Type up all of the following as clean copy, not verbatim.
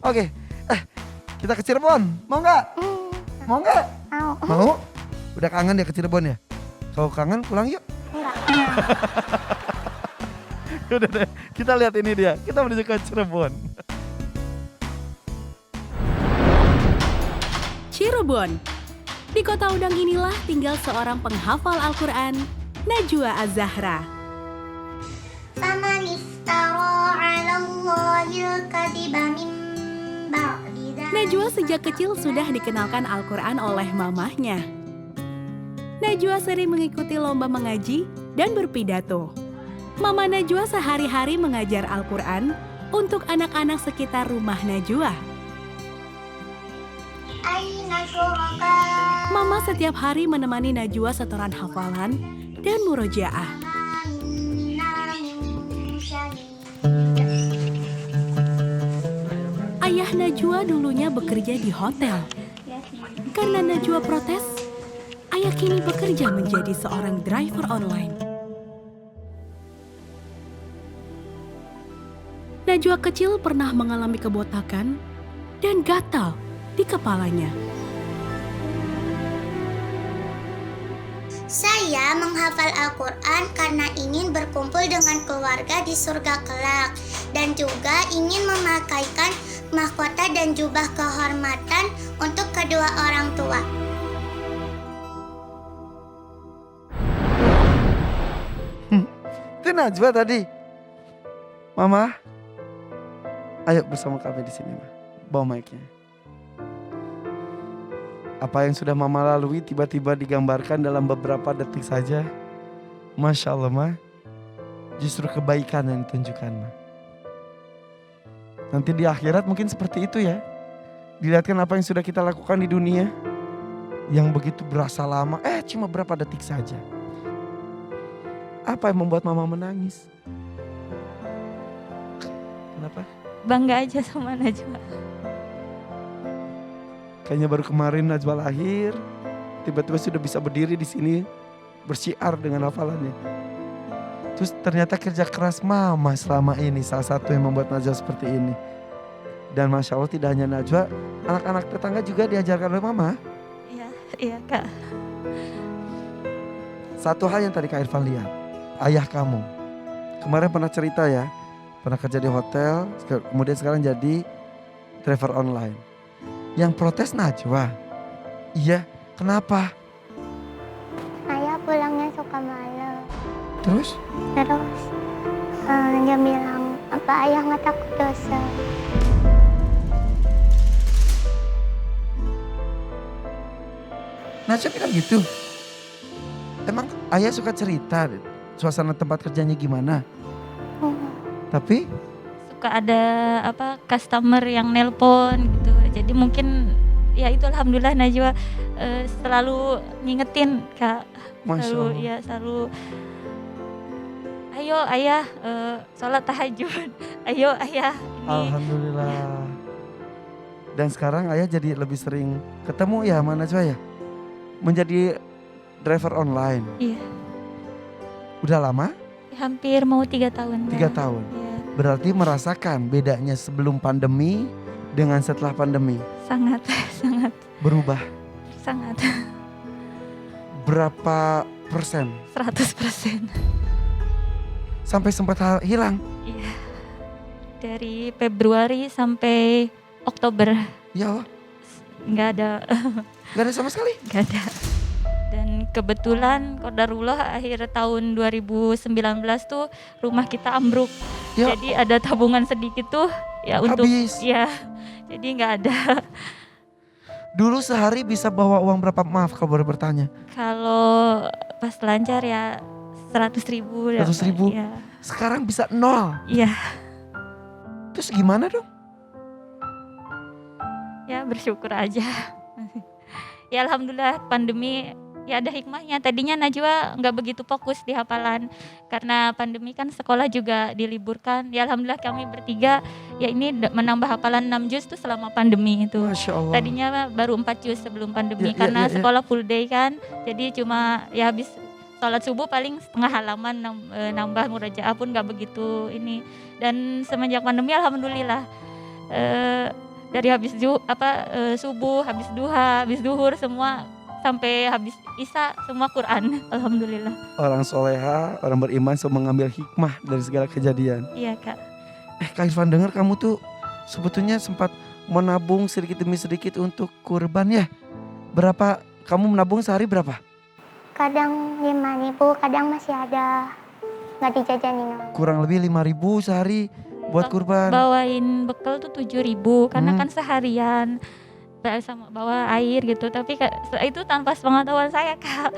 Oke, kita ke Cirebon. Mau nggak? Mau nggak? Mau? Udah kangen ya ke Cirebon ya? Kalau kangen pulang yuk. Udah deh, kita lihat ini dia. Kita menuju ke Cirebon. Cirebon. Di kota udang inilah tinggal seorang penghafal Al-Quran, Najwa Az-Zahra. فمن افترى على الله الكذب من بعد ذلك Najwa sejak kecil sudah dikenalkan Al-Quran oleh mamahnya. Najwa sering mengikuti lomba mengaji dan berpidato. Mama Najwa sehari-hari mengajar Al-Quran untuk anak-anak sekitar rumah Najwa. أين شركاء Mama setiap hari menemani Najwa setoran hafalan dan murojaah. Ayah Najwa dulunya bekerja di hotel. Karena Najwa protes, ayah kini bekerja menjadi seorang driver online. Najwa kecil pernah mengalami kebotakan dan gatal di kepalanya. Saya menghafal Al-Quran karena ingin berkumpul dengan keluarga di surga kelak dan juga ingin memakaikan mahkota dan jubah kehormatan untuk kedua orang tua. Itu Najwa tadi. Mama, ayo bersama kami di sini, Ma. Bawa mic-nya. Apa yang sudah Mama lalui tiba-tiba digambarkan dalam beberapa detik saja. Masya Allah, Ma. Justru kebaikan yang ditunjukkan, Ma. Nanti di akhirat mungkin seperti itu ya. Dilihatkan apa yang sudah kita lakukan di dunia. Yang begitu berasa lama, cuma berapa detik saja. Apa yang membuat Mama menangis? Kenapa? Bangga aja sama Najwa. Kayaknya baru kemarin Najwa lahir, tiba-tiba sudah bisa berdiri di sini bersyiar dengan hafalannya. Terus ternyata kerja keras Mama selama ini salah satu yang membuat Najwa seperti ini. Dan Masya Allah tidak hanya Najwa, anak-anak tetangga juga diajarkan oleh Mama. Iya Kak. Satu hal yang tadi Kak Irfan lihat, ayah kamu kemarin pernah cerita ya, pernah kerja di hotel, kemudian sekarang jadi driver online. Yang protes Najwa. Iya, kenapa? Saya pulangnya suka malam. Terus? Terus dia bilang, apa ayah nggak takut dosa? Najwa bilang gitu. Emang ayah suka cerita suasana tempat kerjanya gimana? Tapi Suka ada customer yang nelpon gitu. Jadi mungkin ya itu alhamdulillah Najwa selalu ngingetin Kak. Masya Allah. Selalu ayo ayah sholat tahajud. Ayo ayah ini. Alhamdulillah. Dan sekarang ayah jadi lebih sering ketemu ya sama Najwa ya? Menjadi driver online. Iya, Udah lama? hampir mau 3 tahun. 3 Kak. tahun. Iya, Berarti merasakan bedanya sebelum pandemi dengan setelah pandemi. sangat sangat Berubah. sangat Berapa persen? 100%. Sampai sempat hilang. Iya. Dari Februari sampai Oktober Ya Allah, nggak ada. gak ada sama sekali. Gak ada. Dan kebetulan qadarullah akhir tahun 2019 tuh rumah kita ambruk. Ya. Jadi ada tabungan sedikit tuh ya untuk Habis. ya. Jadi nggak ada. Dulu sehari bisa bawa uang berapa? Maaf kalau boleh bertanya. Kalau pas lancar ya 100.000. 100.000? Ya. Sekarang bisa 0. Iya. Terus gimana dong? Ya bersyukur aja. Ya alhamdulillah pandemi ya ada hikmahnya. Tadinya Najwa nggak begitu fokus di hafalan karena pandemi kan sekolah juga diliburkan. Ya alhamdulillah kami bertiga ya ini menambah hafalan 6 juz tuh selama pandemi itu. Masya Allah. Tadinya baru 4 juz sebelum pandemi Ya, karena ya. sekolah full day kan. Jadi cuma ya habis sholat subuh paling setengah halaman nambah murojaah pun nggak begitu ini. Dan semenjak pandemi alhamdulillah dari habis subuh, habis duha, habis duhur semua sampai habis isya semua Quran. Alhamdulillah. Orang soleha, orang beriman selalu mengambil hikmah dari segala kejadian. Iya Kak. Kak Irfan, dengar kamu tuh sebetulnya sempat menabung sedikit demi sedikit untuk kurban ya. Berapa kamu menabung sehari berapa? Kadang 5.000, kadang masih ada nggak dijajanin. Kurang lebih 5.000 sehari buat kurban. Bawain bekal tuh 7.000 karena kan seharian sama bawa air gitu, tapi itu tanpa sepengetahuan saya Kak.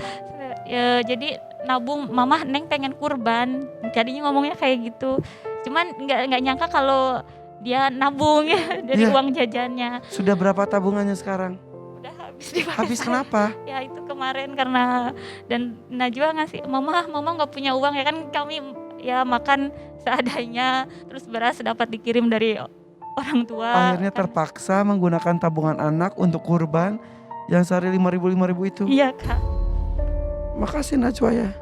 Ya, jadi nabung, mama neng pengen kurban, jadinya ngomongnya kayak gitu. Cuman nggak nyangka kalau dia nabung ya dari uang jajannya. Sudah berapa tabungannya sekarang? Udah habis dipakai. Habis kenapa? Ya itu kemarin karena dan Najwa ngasih mama nggak punya uang ya kan, kami ya makan seadanya, terus beras dapat dikirim dari orang tua. Akhirnya terpaksa menggunakan tabungan anak untuk kurban yang sehari 5.000 itu. Iya Kak. Makasih Najwa ya.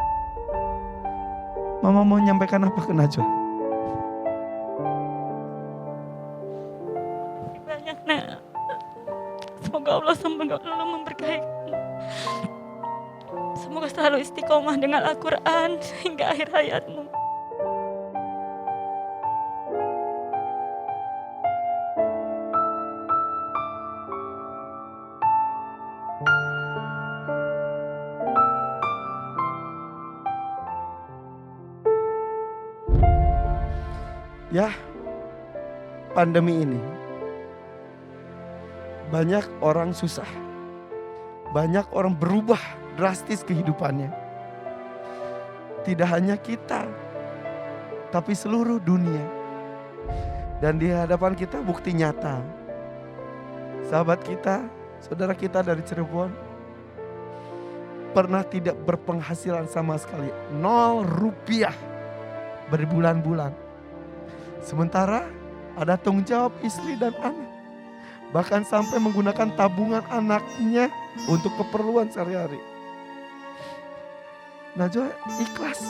Mama mau nyampaikan apa ke Najwa? Banyak nak. Semoga Allah selalu memberkahi kamu. Semoga selalu istiqomah dengan Al-Quran hingga akhir hayatmu. Ya, pandemi ini banyak orang susah, banyak orang berubah drastis kehidupannya. Tidak hanya kita, tapi seluruh dunia. Dan di hadapan kita bukti nyata. Sahabat kita, saudara kita dari Cirebon, pernah tidak berpenghasilan sama sekali, 0 rupiah berbulan-bulan. Sementara ada tanggung jawab istri dan anak. Bahkan sampai menggunakan tabungan anaknya untuk keperluan sehari-hari. Najwa ikhlas.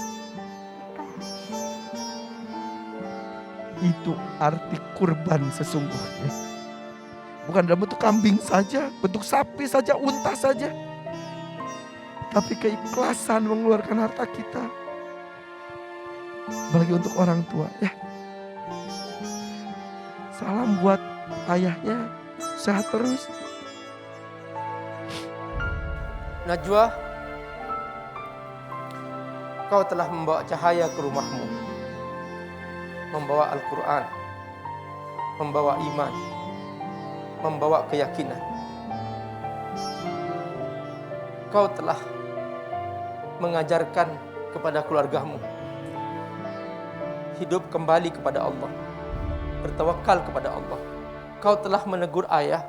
Itu arti kurban sesungguhnya. Bukan dalam bentuk kambing saja, bentuk sapi saja, unta saja. Tapi keikhlasan mengeluarkan harta kita. Apalagi untuk orang tua ya. Salam buat ayahnya, sehat terus. Najwa, kau telah membawa cahaya ke rumahmu, membawa Al-Quran, membawa iman, membawa keyakinan. Kau telah mengajarkan kepada keluargamu hidup kembali kepada Allah, bertawakal kepada Allah. Kau telah menegur ayah,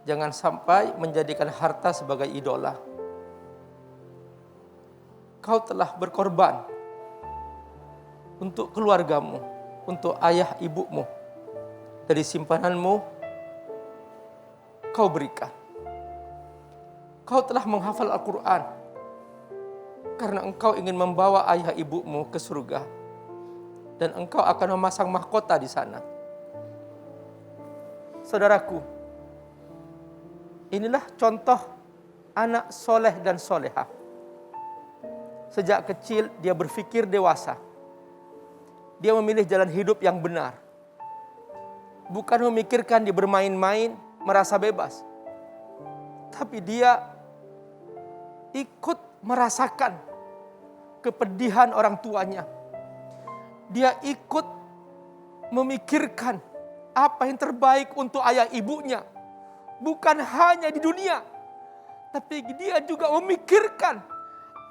jangan sampai menjadikan harta sebagai idola. Kau telah berkorban untuk keluargamu, untuk ayah ibumu. Dari simpananmu, kau berikan. Kau telah menghafal Al-Quran karena engkau ingin membawa ayah ibumu ke surga. Dan engkau akan memasang mahkota di sana. Saudaraku, inilah contoh anak soleh dan soleha. Sejak kecil dia berpikir dewasa. Dia memilih jalan hidup yang benar. Bukan memikirkan dia bermain-main, merasa bebas. Tapi dia ikut merasakan kepedihan orang tuanya. Dia ikut memikirkan apa yang terbaik untuk ayah ibunya. Bukan hanya di dunia, tapi dia juga memikirkan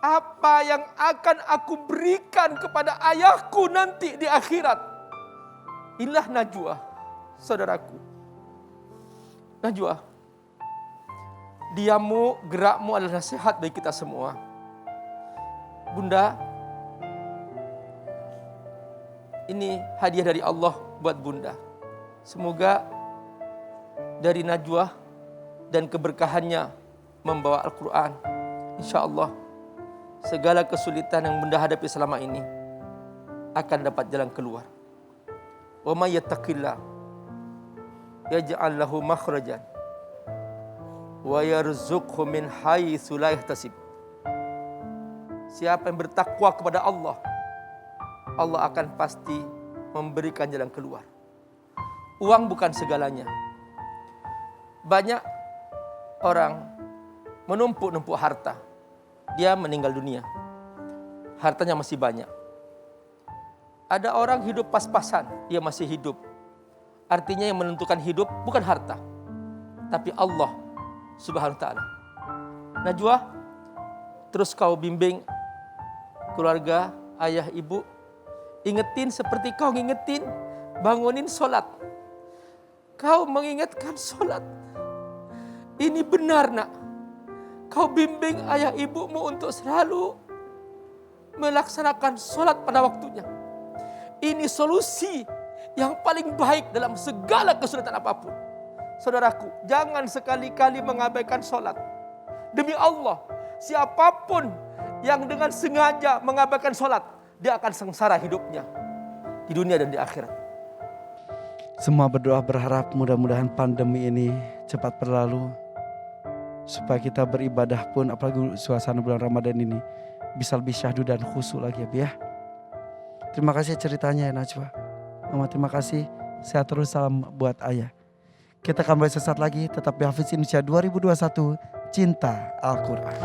apa yang akan aku berikan kepada ayahku nanti di akhirat. Inilah Najwa, saudaraku. Najwa, diammu, gerakmu adalah nasihat bagi kita semua. Bunda, ini hadiah dari Allah buat Bunda. Semoga dari Najwa dan keberkahannya membawa Al-Quran, insya Allah segala kesulitan yang Bunda hadapi selama ini akan dapat jalan keluar. Wa may yattaqillah yaj'al lahu makhrajan wa yarzuqhu min haitsu la yahtasib. Siapa yang bertakwa kepada Allah, Allah akan pasti memberikan jalan keluar. Uang bukan segalanya. Banyak orang menumpuk-numpuk harta. Dia meninggal dunia, hartanya masih banyak. Ada orang hidup pas-pasan, dia masih hidup. Artinya yang menentukan hidup bukan harta, tapi Allah Subhanahu wa ta'ala. Najwa, terus kau bimbing keluarga, ayah, ibu. Ingetin seperti kau ngingetin, bangunin sholat. Kau mengingatkan sholat. Ini benar nak. Kau bimbing ayah ibumu untuk selalu melaksanakan sholat pada waktunya. Ini solusi yang paling baik dalam segala kesulitan apapun. Saudaraku, jangan sekali-kali mengabaikan sholat. Demi Allah, siapapun yang dengan sengaja mengabaikan sholat, dia akan sengsara hidupnya di dunia dan di akhirat. Semua berdoa berharap mudah-mudahan pandemi ini cepat berlalu, supaya kita beribadah pun, apalagi suasana bulan Ramadan ini, bisa lebih syahdu dan khusyuk lagi ya Bi ya. Terima kasih ceritanya ya Najwa. Mama terima kasih, sehat terus, salam buat ayah. Kita akan mulai sesaat lagi, tetap di Hafiz Indonesia 2021, Cinta Al-Quran.